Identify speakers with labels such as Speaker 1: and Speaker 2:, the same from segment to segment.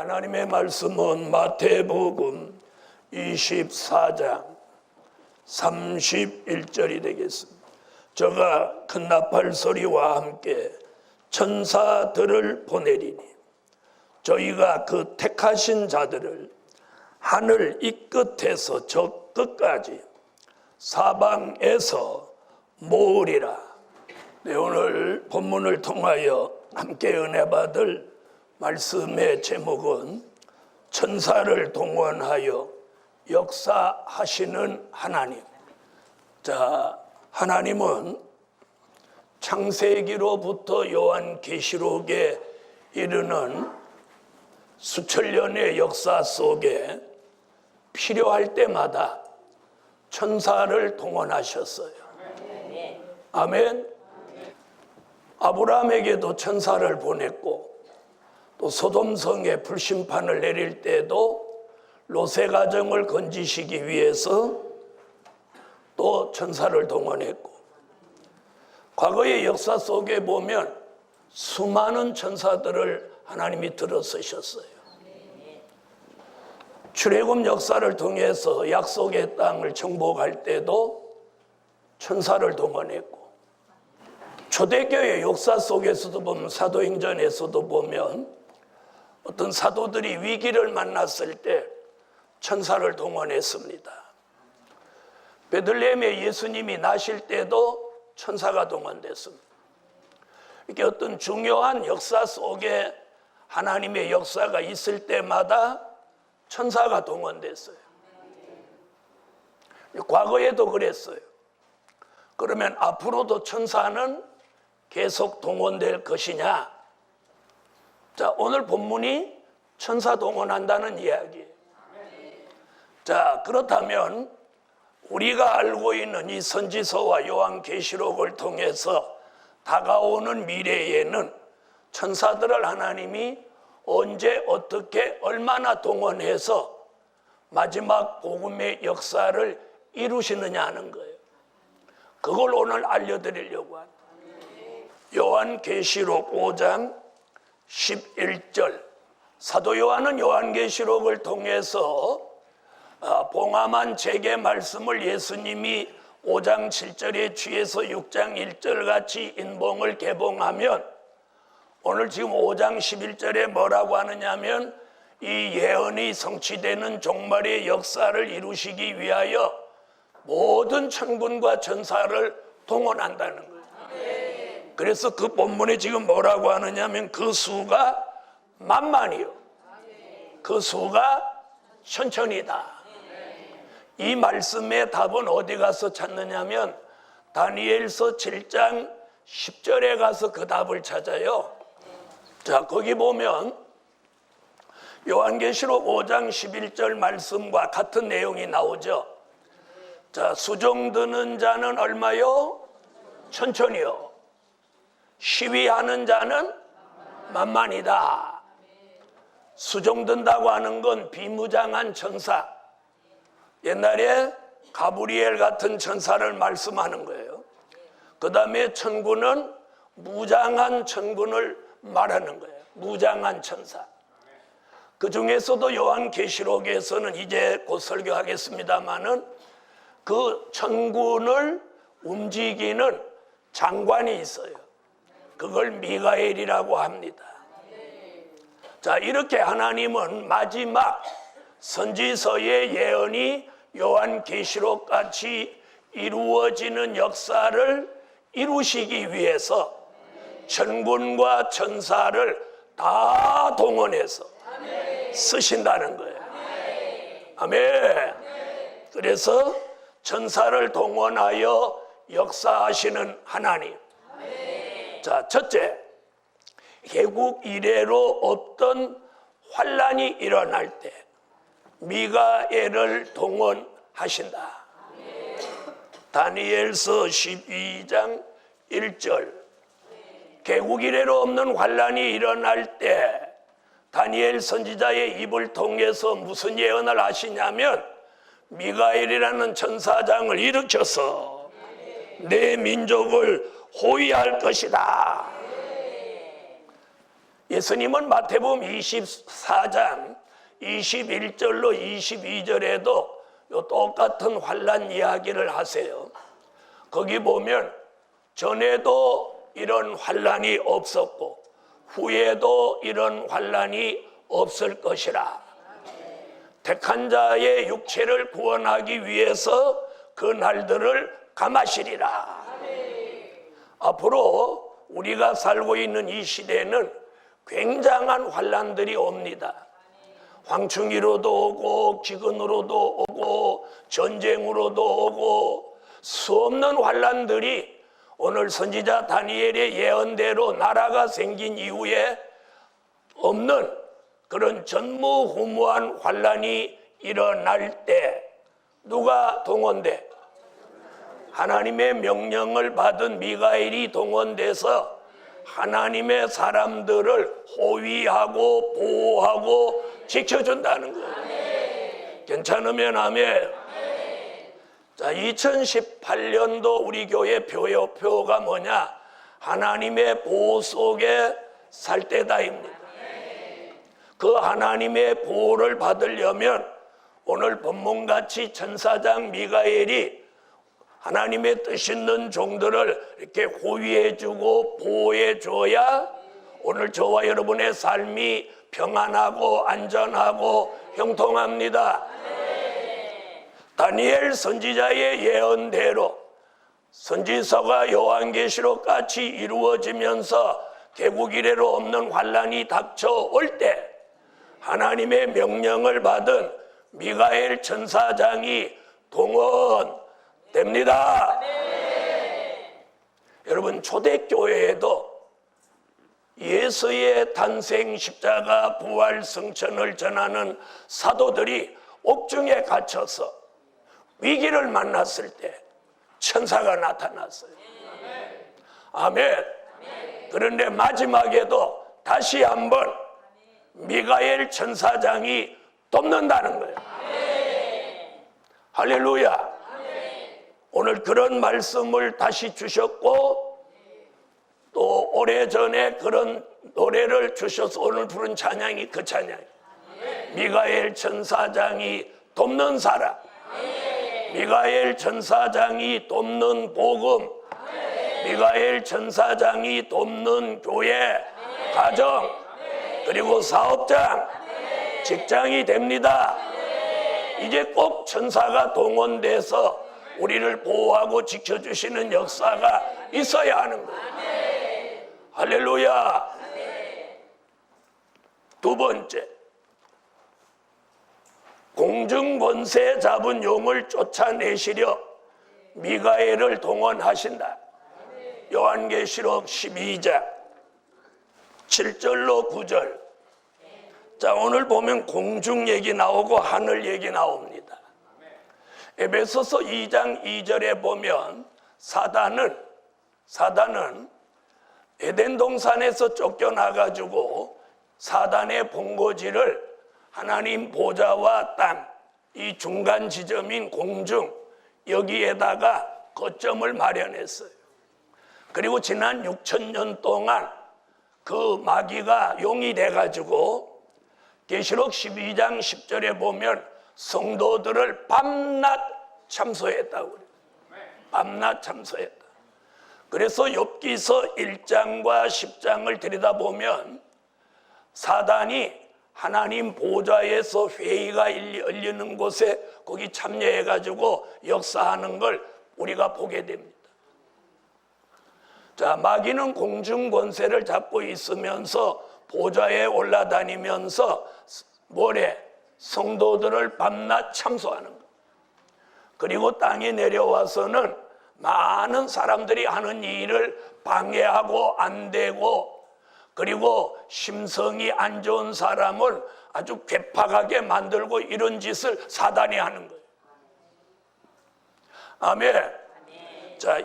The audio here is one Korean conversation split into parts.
Speaker 1: 하나님의 말씀은 마태복음 24장 31절이 되겠습니다. 저가 큰 나팔 소리와 함께 천사들을 보내리니 저희가 그 택하신 자들을 하늘 이 끝에서 저 끝까지 사방에서 모으리라. 네, 오늘 본문을 통하여 함께 은혜 받을 말씀의 제목은 천사를 동원하여 역사하시는 하나님. 자, 하나님은 창세기로부터 요한계시록에 이르는 수천 년의 역사 속에 필요할 때마다 천사를 동원하셨어요. 아멘. 아브라함에게도 천사를 보냈고, 또 소돔성에 불심판을 내릴 때도 롯의 가정을 건지시기 위해서 또 천사를 동원했고, 과거의 역사 속에 보면 수많은 천사들을 하나님이 들어 쓰셨어요. 출애굽 역사를 통해서 약속의 땅을 정복할 때도 천사를 동원했고, 초대교회 역사 속에서도 보면, 사도행전에서도 보면 어떤 사도들이 위기를 만났을 때 천사를 동원했습니다. 베들레헴에 예수님이 나실 때도 천사가 동원됐습니다. 이렇게 어떤 중요한 역사 속에 하나님의 역사가 있을 때마다 천사가 동원됐어요. 과거에도 그랬어요. 그러면 앞으로도 천사는 계속 동원될 것이냐? 자, 오늘 본문이 천사 동원한다는 이야기예요. 자, 그렇다면 우리가 알고 있는 이 선지서와 요한계시록을 통해서 다가오는 미래에는 천사들을 하나님이 언제 어떻게 얼마나 동원해서 마지막 복음의 역사를 이루시느냐 하는 거예요. 그걸 오늘 알려드리려고 합니다. 요한계시록 5장 11절. 사도 요한은 요한계시록을 통해서 봉함한 재계 말씀을 예수님이 5장 7절에 취해서 6장 1절 같이 인봉을 개봉하면, 오늘 지금 5장 11절에 뭐라고 하느냐면, 이 예언이 성취되는 종말의 역사를 이루시기 위하여 모든 천군과 천사를 동원한다는 거예요. 그래서 그 본문에 지금 뭐라고 하느냐면, 그 수가 만만이요, 그 수가 천천이다. 이 말씀의 답은 어디 가서 찾느냐면 다니엘서 7장 10절에 가서 그 답을 찾아요. 자, 거기 보면 요한계시록 5장 11절 말씀과 같은 내용이 나오죠. 자, 수종드는 자는 얼마요? 천천히요. 시위하는 자는 만만이다. 수종든다고 하는 건 비무장한 천사, 옛날에 가브리엘 같은 천사를 말씀하는 거예요. 그 다음에 천군은 무장한 천군을 말하는 거예요. 무장한 천사. 그 중에서도 요한계시록에서는 이제 곧 설교하겠습니다마는 그 천군을 움직이는 장관이 있어요. 그걸 미가엘이라고 합니다. 자, 이렇게 하나님은 마지막 선지서의 예언이 요한계시록 같이 이루어지는 역사를 이루시기 위해서 천군과 천사를 다 동원해서 쓰신다는 거예요. 아멘. 그래서 천사를 동원하여 역사하시는 하나님. 자, 첫째, 개국 이래로 없던 환란이 일어날 때 미가엘을 동원하신다. 다니엘서 12장 1절. 개국 이래로 없는 환란이 일어날 때 다니엘 선지자의 입을 통해서 무슨 예언을 하시냐면, 미가엘이라는 천사장을 일으켜서 내 민족을 호위할 것이다. 예수님은 마태복음 24장 21절로 22절에도 똑같은 환난 이야기를 하세요. 거기 보면 전에도 이런 환난이 없었고 후에도 이런 환난이 없을 것이라. 택한 자의 육체를 구원하기 위해서 그 날들을 감하시리라. 앞으로 우리가 살고 있는 이 시대에는 굉장한 환난들이 옵니다. 황충이로도 오고 기근으로도 오고 전쟁으로도 오고 수없는 환난들이 오늘 선지자 다니엘의 예언대로 나라가 생긴 이후에 없는 그런 전무후무한 환난이 일어날 때 누가 동원돼? 하나님의 명령을 받은 미가엘이 동원돼서 하나님의 사람들을 호위하고 보호하고 지켜준다는 거예요. 괜찮으면 아멘. 자, 2018년도 우리 교회 표가 뭐냐? 하나님의 보호 속에 살 때다입니다. 그 하나님의 보호를 받으려면 오늘 본문같이 천사장 미가엘이 하나님의 뜻 있는 종들을 이렇게 호위해주고 보호해줘야 오늘 저와 여러분의 삶이 평안하고 안전하고 형통합니다. 다니엘 선지자의 예언대로 선지서가 요한계시록 같이 이루어지면서 개국 이래로 없는 환난이 닥쳐올 때 하나님의 명령을 받은 미가엘 천사장이 동원됩니다. 여러분, 초대교회에도 예수의 탄생, 십자가, 부활, 승천을 전하는 사도들이 옥중에 갇혀서 위기를 만났을 때 천사가 나타났어요. 아멘. 그런데 마지막에도 다시 한번 미가엘 천사장이 돕는다는 거예요. 할렐루야. 오늘 그런 말씀을 다시 주셨고 또 오래전에 그런 노래를 주셔서 오늘 부른 찬양이 그 찬양이에요. 미가엘 천사장이 돕는 사람, 미가엘 천사장이 돕는 복음, 미가엘 천사장이 돕는 교회, 가정, 그리고 사업장, 직장이 됩니다. 이제 꼭 천사가 동원돼서 우리를 보호하고 지켜주시는 역사가 있어야 하는 거예요. 할렐루야. 두 번째, 공중 권세 잡은 용을 쫓아내시려 미가엘을 동원하신다. 요한계시록 12장 7절로 9절. 자, 오늘 보면 공중 얘기 나오고 하늘 얘기 나옵니다. 에베소서 2장 2절에 보면 사단은 에덴 동산에서 쫓겨나가지고 사단의 본거지를 하나님 보좌와 땅, 이 중간 지점인 공중, 여기에다가 거점을 마련했어요. 그리고 지난 6,000년 동안 그 마귀가 용이 돼가지고 계시록 12장 10절에 보면 성도들을 밤낮 참소했다고 그래요. 밤낮 참소했다. 그래서 욥기서 1장과 10장을 들여다보면 사단이 하나님 보좌에서 회의가 열리는 곳에 거기 참여해가지고 역사하는 걸 우리가 보게 됩니다. 자, 마귀는 공중 권세를 잡고 있으면서 보좌에 올라다니면서 뭐래? 성도들을 밤낮 참소하는 것. 그리고 땅에 내려와서는 많은 사람들이 하는 일을 방해하고 안 되고, 그리고 심성이 안 좋은 사람을 아주 괴팍하게 만들고 이런 짓을 사단이 하는 거예요. 아멘. 자,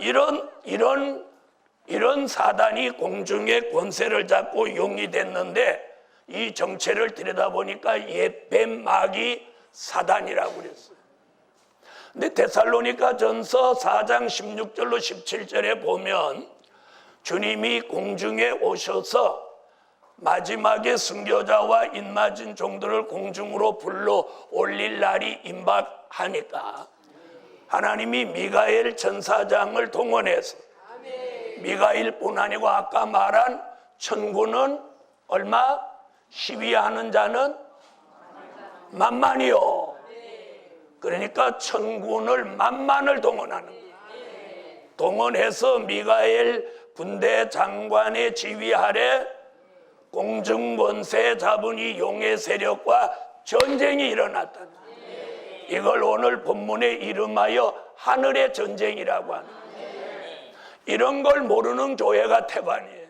Speaker 1: 이런 사단이 공중의 권세를 잡고 용이 됐는데 이 정체를 들여다보니까 옛뱀 마귀 사단이라고 그랬어요. 근데 데살로니가 전서 4장 16절로 17절에 보면 주님이 공중에 오셔서 마지막에 순교자와 인맞은 종들을 공중으로 불러 올릴 날이 임박하니까 하나님이 미가엘 천사장을 동원해서 미가엘뿐 아니고 아까 말한 천군은 얼마? 시위하는 자는 만만이요. 그러니까 천군을 만만을 동원하는 거예요. 동원해서 미가엘 군대 장관의 지휘 아래 공중권세 잡은 이 용의 세력과 전쟁이 일어났다. 이걸 오늘 본문에 이름하여 하늘의 전쟁이라고 하는 거예요. 이런 걸 모르는 교회가 태반이에요.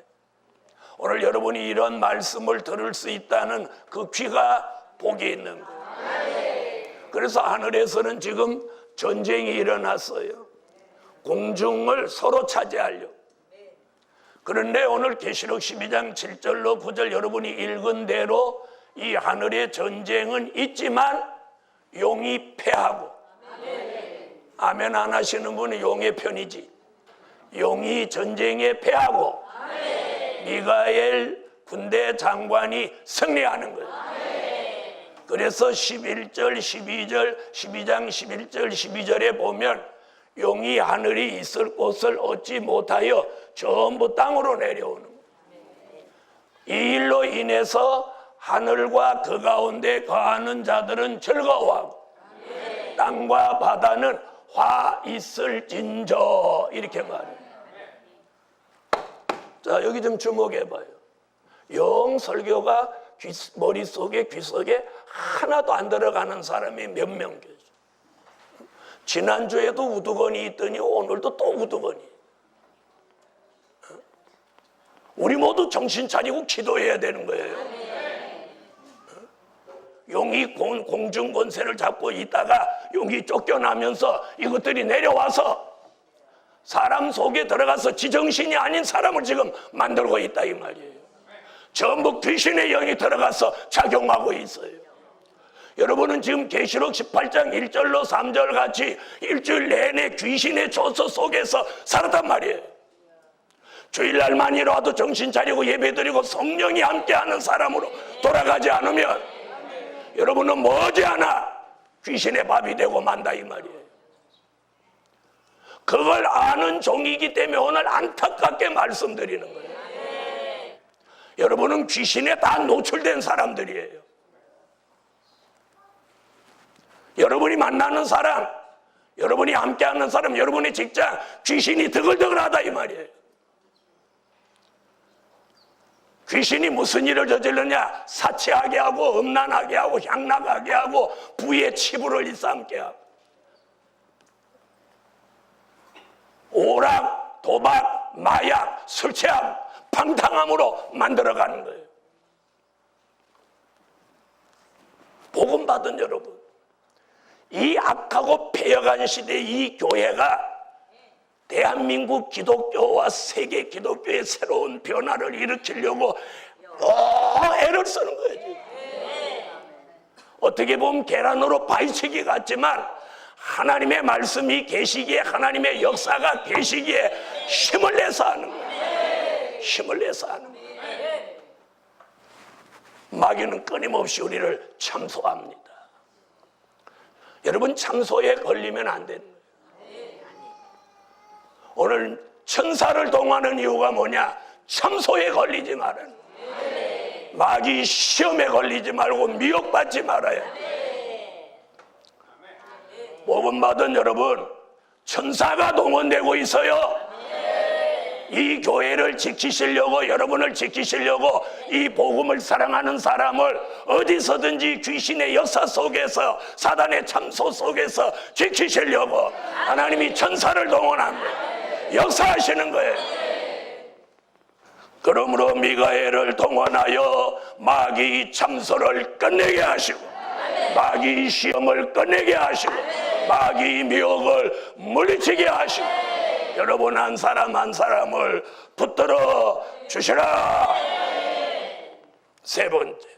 Speaker 1: 오늘 여러분이 이런 말씀을 들을 수 있다는 그 귀가 복이 있는 거예요. 그래서 하늘에서는 지금 전쟁이 일어났어요. 공중을 서로 차지하려고. 그런데 오늘 계시록 12장 7절로 9절 여러분이 읽은 대로 이 하늘의 전쟁은 있지만 용이 패하고, 아멘 안 하시는 분은 용의 편이지. 용이 전쟁에 패하고 미가엘 군대 장관이 승리하는 거예요. 그래서 11절 12절 12장 11절 12절에 보면 용이 하늘이 있을 곳을 얻지 못하여 전부 땅으로 내려오는 거예요. 이 일로 인해서 하늘과 그 가운데 거하는 자들은 즐거워하고 땅과 바다는 화 있을진저 이렇게 말해요. 자, 여기 좀 주목해봐요. 영 설교가 머릿속에 귀속에 하나도 안 들어가는 사람이 몇 명 계셔. 지난주에도 우두건이 있더니 오늘도 또 우두건이. 우리 모두 정신 차리고 기도해야 되는 거예요. 용이 공중 권세를 잡고 있다가 용이 쫓겨나면서 이것들이 내려와서 사람 속에 들어가서 지정신이 아닌 사람을 지금 만들고 있다 이 말이에요. 전부 귀신의 영이 들어가서 작용하고 있어요. 여러분은 지금 계시록 18장 1절로 3절 같이 일주일 내내 귀신의 조서 속에서 살았단 말이에요. 주일날만이라도 정신 차리고 예배드리고 성령이 함께하는 사람으로 돌아가지 않으면 여러분은 머지않아 귀신의 밥이 되고 만다 이 말이에요. 그걸 아는 종이기 때문에 오늘 안타깝게 말씀드리는 거예요. 여러분은 귀신에 다 노출된 사람들이에요. 여러분이 만나는 사람, 여러분이 함께하는 사람, 여러분의 직장, 귀신이 드글드글하다 이 말이에요. 귀신이 무슨 일을 저질르냐? 사치하게 하고 음란하게 하고 향락하게 하고 부의 치부를 일삼게 하고 오락, 도박, 마약, 술 취함, 방탕함으로 만들어가는 거예요. 복음 받은 여러분, 이 악하고 폐역한 시대의 이 교회가 대한민국 기독교와 세계 기독교의 새로운 변화를 일으키려고 애를 쓰는 거예요. 지금. 어떻게 보면 계란으로 바위치기 같지만 하나님의 말씀이 계시기에, 하나님의 역사가 계시기에 힘을 내서 하는 거예요. 힘을 내서 하는 거예요. 마귀는 끊임없이 우리를 참소합니다. 여러분, 참소에 걸리면 안 되는 거예요. 오늘 천사를 동하는 이유가 뭐냐? 참소에 걸리지 말아요. 마귀 시험에 걸리지 말고 미혹받지 말아요. 복음 받은 여러분, 천사가 동원되고 있어요. 이 교회를 지키시려고, 여러분을 지키시려고 이 복음을 사랑하는 사람을 어디서든지 귀신의 역사 속에서, 사단의 참소 속에서 지키시려고 하나님이 천사를 동원한 거예요. 역사하시는 거예요. 그러므로 미가엘을 동원하여 마귀 참소를 끝내게 하시고, 마귀 시험을 끝내게 하시고, 마귀 미혹을 물리치게 하시고, 여러분 한 사람 한 사람을 붙들어 주시라. 세 번째,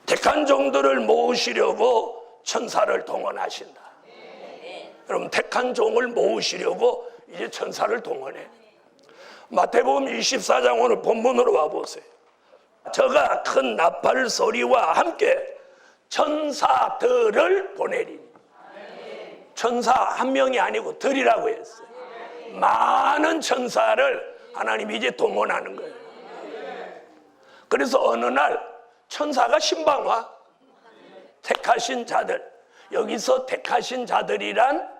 Speaker 1: 택한 종들을 모으시려고 천사를 동원하신다. 여러분, 택한 종을 모으시려고 이제 천사를 동원해. 마태복음 24장 오늘 본문으로 와보세요. 저가 큰 나팔 소리와 함께 천사들을 보내리니. 천사 한 명이 아니고 들이라고 했어요. 많은 천사를 하나님이 이제 동원하는 거예요. 그래서 어느 날 천사가 신방와 택하신 자들, 여기서 택하신 자들이란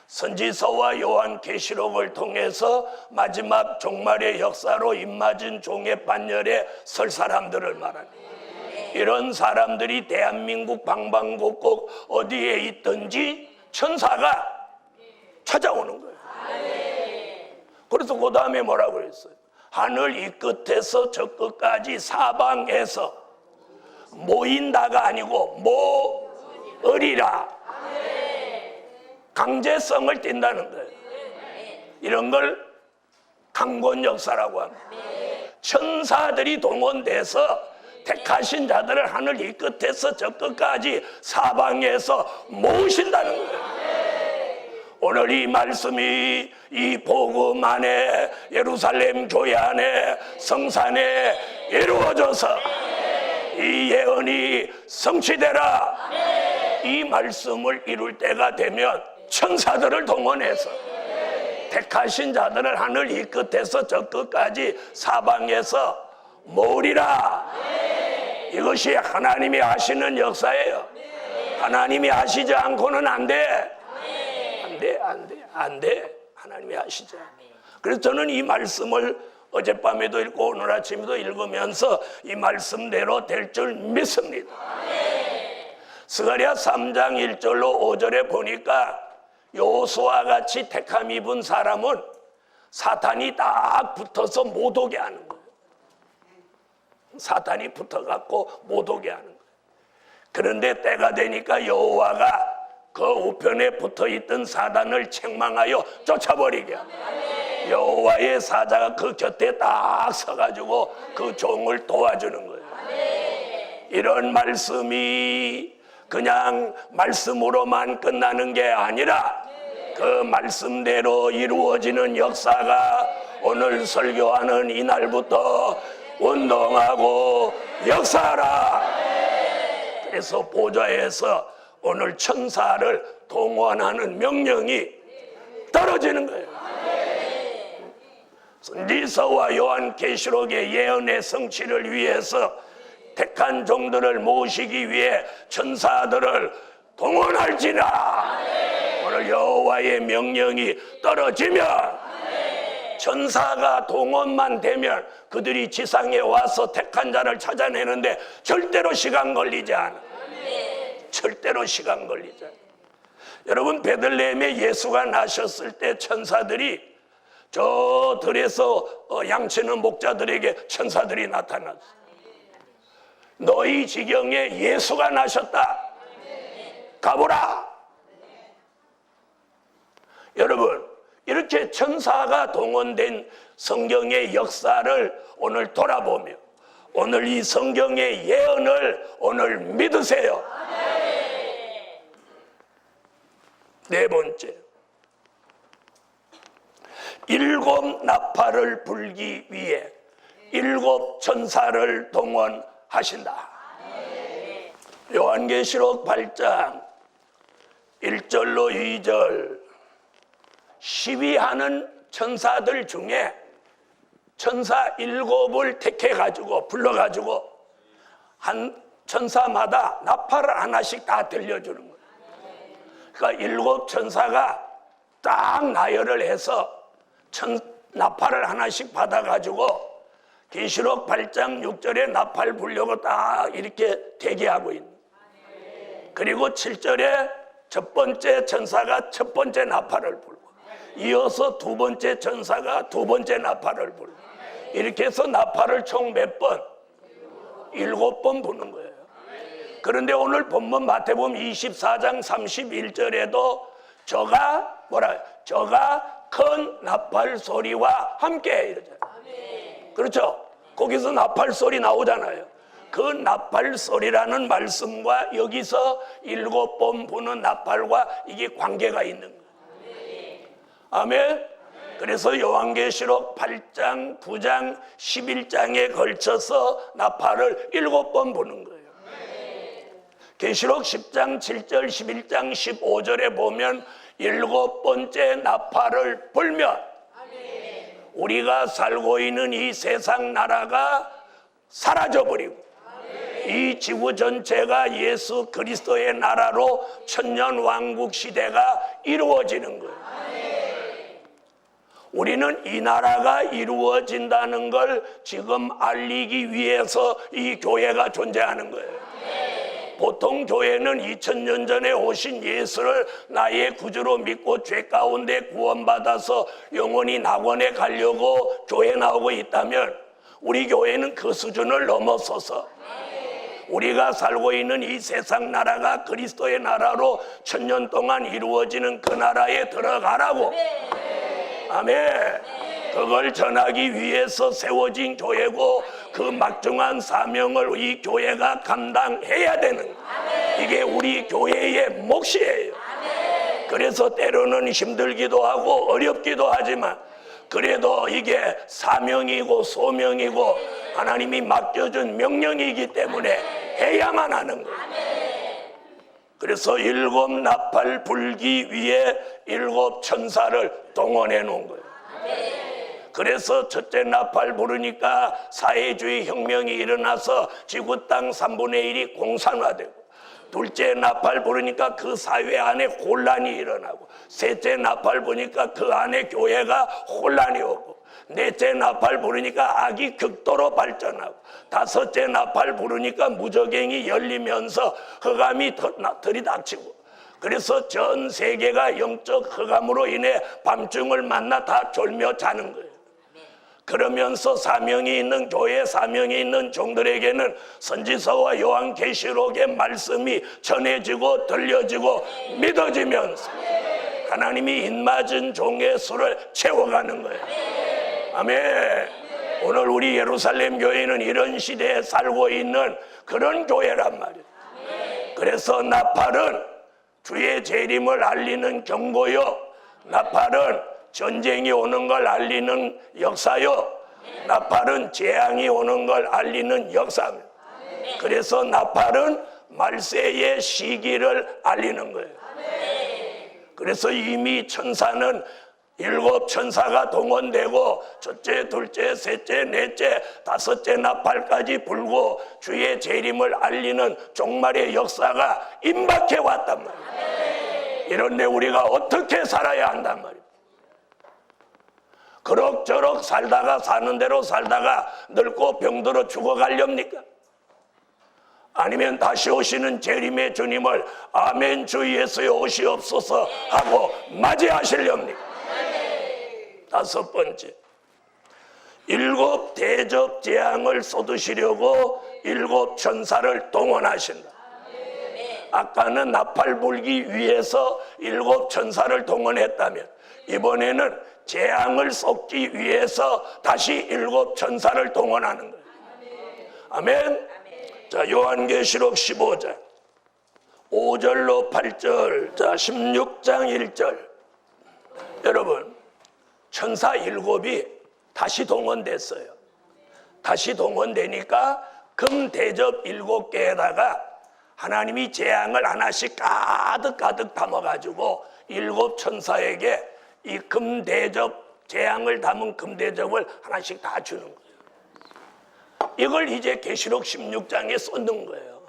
Speaker 1: 선지서와 요한계시록을 통해서 마지막 종말의 역사로 입맞은 종의 반열에 설 사람들을 말합니다. 이런 사람들이 대한민국 방방곡곡 어디에 있든지 천사가 찾아오는 거예요. 그래서 그 다음에 뭐라고 그랬어요? 하늘 이 끝에서 저 끝까지 사방에서 모인다가 아니고 모으리라. 강제성을 띈다는 거예요. 이런 걸 강권 역사라고 합니다. 천사들이 동원돼서 택하신 자들을 하늘 이 끝에서 저 끝까지 사방에서 모으신다는 거예요. 오늘 이 말씀이 이 복음 안에 예루살렘 교회 안에 성산에 이루어져서 이 예언이 성취되라. 이 말씀을 이룰 때가 되면 천사들을 동원해서 택하신 자들을 하늘 이 끝에서 저 끝까지 사방에서 모으리라. 이것이 하나님이 하시는 역사예요. 하나님이 하시지 않고는 안 돼. 안 돼. 하나님이 하시죠. 그래서 저는 이 말씀을 어젯밤에도 읽고 오늘 아침에도 읽으면서 이 말씀대로 될 줄 믿습니다. 스가랴 3장 1절로 5절에 보니까 여호수아와 같이 택함 입은 사람은 사탄이 딱 붙어서 못 오게 하는 거예요. 사탄이 붙어갖고 못 오게 하는 거예요. 그런데 때가 되니까 여호와가 그 우편에 붙어있던 사단을 책망하여 쫓아버리게 합니다. 여호와의 사자가 그 곁에 딱 서가지고 그 종을 도와주는 거예요. 이런 말씀이 그냥 말씀으로만 끝나는 게 아니라 그 말씀대로 이루어지는 역사가 오늘 설교하는 이날부터 운동하고 역사하라. 그래서 보좌에서 오늘 천사를 동원하는 명령이 떨어지는 거예요. 선지서와 요한계시록의 예언의 성취를 위해서 택한 종들을 모시기 위해 천사들을 동원할지라. 오늘 여호와의 명령이 떨어지면 천사가 동원만 되면 그들이 지상에 와서 택한 자를 찾아내는데 절대로 시간 걸리지 않아. 절대로 시간 걸리지 않아. 여러분, 베들레헴에 예수가 나셨을 때 천사들이 저 들에서 양치는 목자들에게 천사들이 나타났어. 너희 지경에 예수가 나셨다. 가보라. 여러분, 이렇게 천사가 동원된 성경의 역사를 오늘 돌아보며 오늘 이 성경의 예언을 오늘 믿으세요. 네 번째, 일곱 나팔을 불기 위해 일곱 천사를 동원하신다. 요한계시록 8장 1절로 2절 시위하는 천사들 중에 천사 7을 택해가지고 불러가지고 한 천사마다 나팔을 하나씩 다 들려주는 거예요. 그러니까 7 천사가 딱 나열을 해서 나팔을 하나씩 받아가지고 계시록 8장 6절에 나팔 불려고 딱 이렇게 대기하고 있는. 그리고 7절에 첫 번째 천사가 첫 번째 나팔을 불고 이어서 두 번째 천사가 두 번째 나팔을 불고 이렇게 해서 나팔을 총 몇 번? 7번 부는 거예요. 그런데 오늘 본문 마태복음 24장 31절에도 저가 큰 나팔 소리와 함께 이러잖아요. 그렇죠? 거기서 나팔 소리 나오잖아요. 그 나팔 소리라는 말씀과 여기서 7번 부는 나팔과 이게 관계가 있는 거예요. 아멘. 그래서 요한계시록 8장, 9장, 11장에 걸쳐서 나팔을 7번 부는 거예요. 계시록 10장 7절, 11장 15절에 보면 7번째 나팔을 불면 우리가 살고 있는 이 세상 나라가 사라져버리고 이 지구 전체가 예수 그리스도의 나라로 천년왕국 시대가 이루어지는 거예요. 우리는 이 나라가 이루어진다는 걸 지금 알리기 위해서 이 교회가 존재하는 거예요. 보통 교회는 2000년 전에 오신 예수를 나의 구주로 믿고 죄 가운데 구원받아서 영원히 낙원에 가려고 교회 나오고 있다면 우리 교회는 그 수준을 넘어서서 우리가 살고 있는 이 세상 나라가 그리스도의 나라로 천년 동안 이루어지는 그 나라에 들어가라고. 아멘. 그걸 전하기 위해서 세워진 교회고 그 막중한 사명을 이 교회가 감당해야 되는 거예요. 이게 우리 교회의 몫이에요. 그래서 때로는 힘들기도 하고 어렵기도 하지만 그래도 이게 사명이고 소명이고 하나님이 맡겨준 명령이기 때문에 해야만 하는 거예요. 그래서 7 나팔 불기 위해 7 천사를 동원해 놓은 거예요. 그래서 첫째 나팔 부르니까 사회주의 혁명이 일어나서 지구 땅 3분의 1이 공산화되고, 둘째 나팔 부르니까 그 사회 안에 혼란이 일어나고, 셋째 나팔 부르니까 그 안에 교회가 혼란이 오고, 넷째 나팔 부르니까 악이 극도로 발전하고, 다섯째 나팔 부르니까 무저갱이 열리면서 흑암이 들이닥치고, 그래서 전 세계가 영적 흑암으로 인해 밤중을 만나 다 졸며 자는 거예요. 그러면서 사명이 있는 교회, 사명이 있는 종들에게는 선지서와 요한계시록의 말씀이 전해지고 들려지고 믿어지면서 하나님이 입맞은 종의 수를 채워가는 거예요. 아멘. 오늘 우리 예루살렘 교회는 이런 시대에 살고 있는 그런 교회란 말이에요. 그래서 나팔은 주의 재림을 알리는 경고요, 나팔은 전쟁이 오는 걸 알리는 역사요, 나팔은 재앙이 오는 걸 알리는 역사입니다. 그래서 나팔은 말세의 시기를 알리는 거예요. 그래서 이미 천사는 7 천사가 동원되고 첫째, 둘째, 셋째, 넷째, 다섯째 나팔까지 불고 주의 재림을 알리는 종말의 역사가 임박해 왔단 말이에요. 이런데 우리가 어떻게 살아야 한단 말이에요. 그럭저럭 살다가 사는 대로 살다가 늙고 병들어 죽어가렵니까? 아니면 다시 오시는 재림의 주님을 아멘 주 예수여 오시옵소서 하고 맞이하시렵니까? 다섯 번째, 7 대접 재앙을 쏟으시려고 7 천사를 동원하신다. 아까는 나팔 불기 위해서 7 천사를 동원했다면 이번에는 재앙을 쏟기 위해서 다시 7 천사를 동원하는 거예요. 아멘. 자, 요한계시록 15장 5절로 8절, 자 16장 1절. 여러분, 천사 7이 다시 동원됐어요. 다시 동원되니까 금 대접 7개에다가 하나님이 재앙을 하나씩 가득 담아가지고 7 천사에게 이 금대접, 재앙을 담은 금대접을 하나씩 다 주는 거예요. 이걸 이제 계시록 16장에 쏟는 거예요.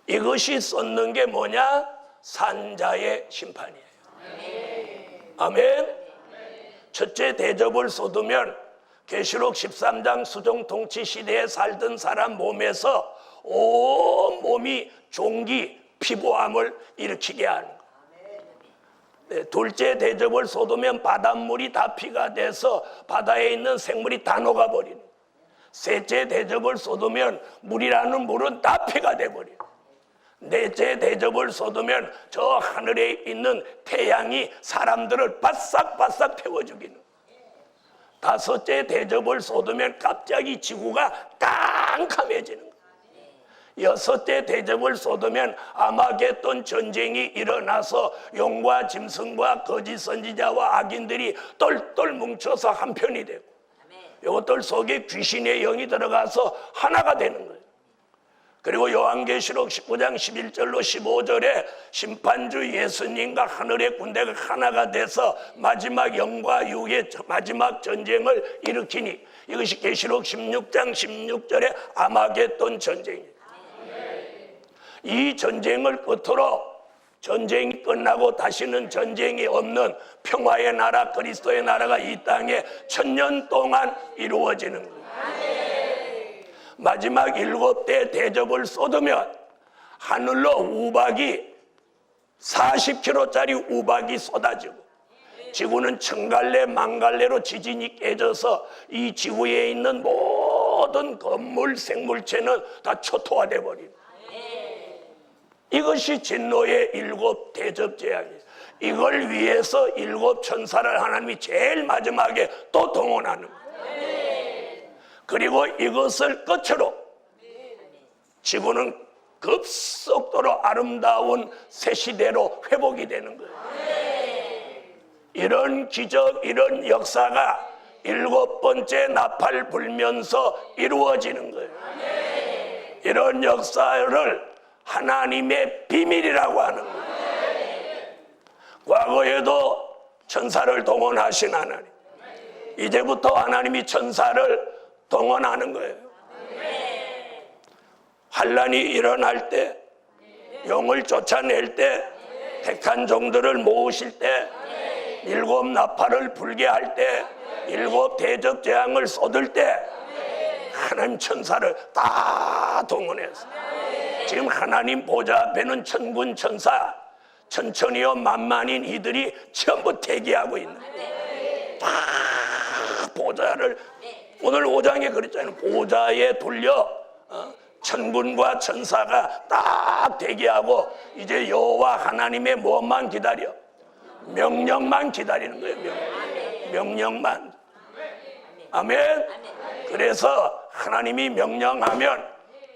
Speaker 1: 이것이 쏟는 게 뭐냐? 산자의 심판이에요. 아멘. 첫째 대접을 쏟으면 계시록 13장 수종통치 시대에 살던 사람 몸에서 온 몸이 종기, 피부암을 일으키게 하는 거예요. 네, 둘째 대접을 쏟으면 바닷물이 다 피가 돼서 바다에 있는 생물이 다 녹아버리는. 셋째 대접을 쏟으면 물이라는 물은 다 피가 돼버리는. 넷째 대접을 쏟으면 저 하늘에 있는 태양이 사람들을 바싹바싹 태워 죽이는. 다섯째 대접을 쏟으면 갑자기 지구가 깜깜해지는. 6대 대접을 쏟으면 아마겟돈 전쟁이 일어나서 용과 짐승과 거짓 선지자와 악인들이 똘똘 뭉쳐서 한편이 되고, 이것들 속에 귀신의 영이 들어가서 하나가 되는 거예요. 그리고 요한계시록 19장 11절로 15절에 심판주 예수님과 하늘의 군대가 하나가 돼서 마지막 영과 육의 마지막 전쟁을 일으키니, 이것이 계시록 16장 16절의 아마겟돈 전쟁이에요. 이 전쟁을 끝으로 전쟁이 끝나고 다시는 전쟁이 없는 평화의 나라, 그리스도의 나라가 이 땅에 1000년 동안 이루어지는 거예요. 마지막 7대 대접을 쏟으면 하늘로 우박이 40km짜리 우박이 쏟아지고, 지구는 천갈래 만갈래로 지진이 깨져서 이 지구에 있는 모든 건물 생물체는 다 초토화돼 버립니다. 이것이 진노의 7 대접 재앙이에요. 이걸 위해서 7 천사를 하나님이 제일 마지막에 또 동원하는 거예요. 그리고 이것을 끝으로 지구는 급속도로 아름다운 새 시대로 회복이 되는 거예요. 이런 기적, 이런 역사가 7번째 나팔 불면서 이루어지는 거예요. 이런 역사를 하나님의 비밀이라고 하는 거예요. 과거에도 천사를 동원하신 하나님, 이제부터 하나님이 천사를 동원하는 거예요. 환난이 일어날 때, 영을 쫓아낼 때, 택한 종들을 모으실 때, 7 나팔을 불게 할 때, 7 대접 재앙을 쏟을 때 하나님 천사를 다 동원해서, 지금 하나님 보좌 앞에는 천군 천사, 천천히요 만만인 이들이 전부 대기하고 있는 거예요. 다 보좌를, 오늘 5장에 그랬잖아요. 보좌에 돌려 천군과 천사가 딱 대기하고, 이제 여호와 하나님의 무엇만 기다려? 명령만 기다리는 거예요. 명령만. 아멘. 그래서 하나님이 명령하면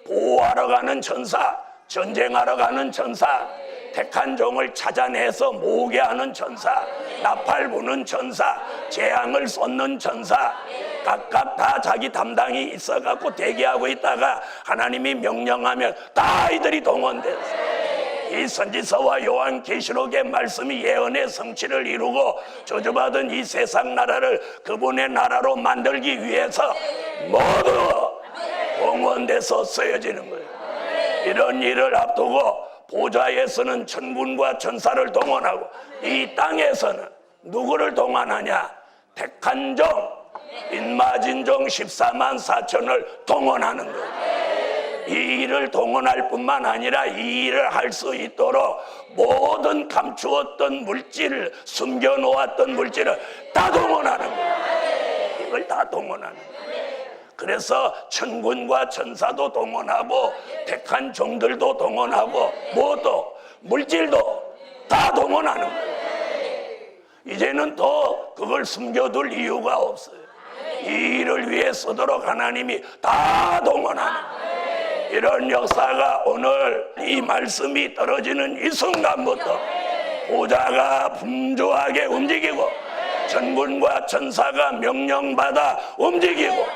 Speaker 1: 보호하러 가는 천사, 전쟁하러 가는 천사, 택한 종을 찾아내서 모으게 하는 천사, 나팔 부는 천사, 재앙을 쏟는 천사, 각각 다 자기 담당이 있어갖고 대기하고 있다가 하나님이 명령하면 다 이들이 동원돼서 이 선지서와 요한계시록의 말씀이 예언의 성취를 이루고 저주받은 이 세상 나라를 그분의 나라로 만들기 위해서 모두 동원돼서 쓰여지는 거예요. 이런 일을 앞두고 보좌에서는 천군과 천사를 동원하고, 이 땅에서는 누구를 동원하냐? 택한 종, 인마진종 14만 4천을 동원하는 거예요. 이 일을 동원할 뿐만 아니라 이 일을 할 수 있도록 모든 감추었던 물질을, 숨겨놓았던 물질을 다 동원하는 거예요. 이걸 다 동원하는 거예요. 그래서 천군과 천사도 동원하고 택한 종들도 동원하고 모두 물질도 다 동원하는 거예요. 이제는 더 그걸 숨겨둘 이유가 없어요. 이 일을 위해 쓰도록 하나님이 다 동원하는 거예요. 이런 역사가 오늘 이 말씀이 떨어지는 이 순간부터 보좌가 분주하게 움직이고, 천군과 천사가 명령받아 움직이고,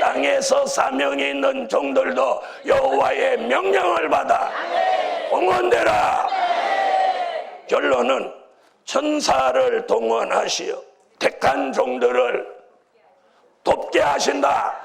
Speaker 1: 땅에서 사명이 있는 종들도 여호와의 명령을 받아 동원되라. 결론은 천사를 동원하시어 택한 종들을 돕게 하신다.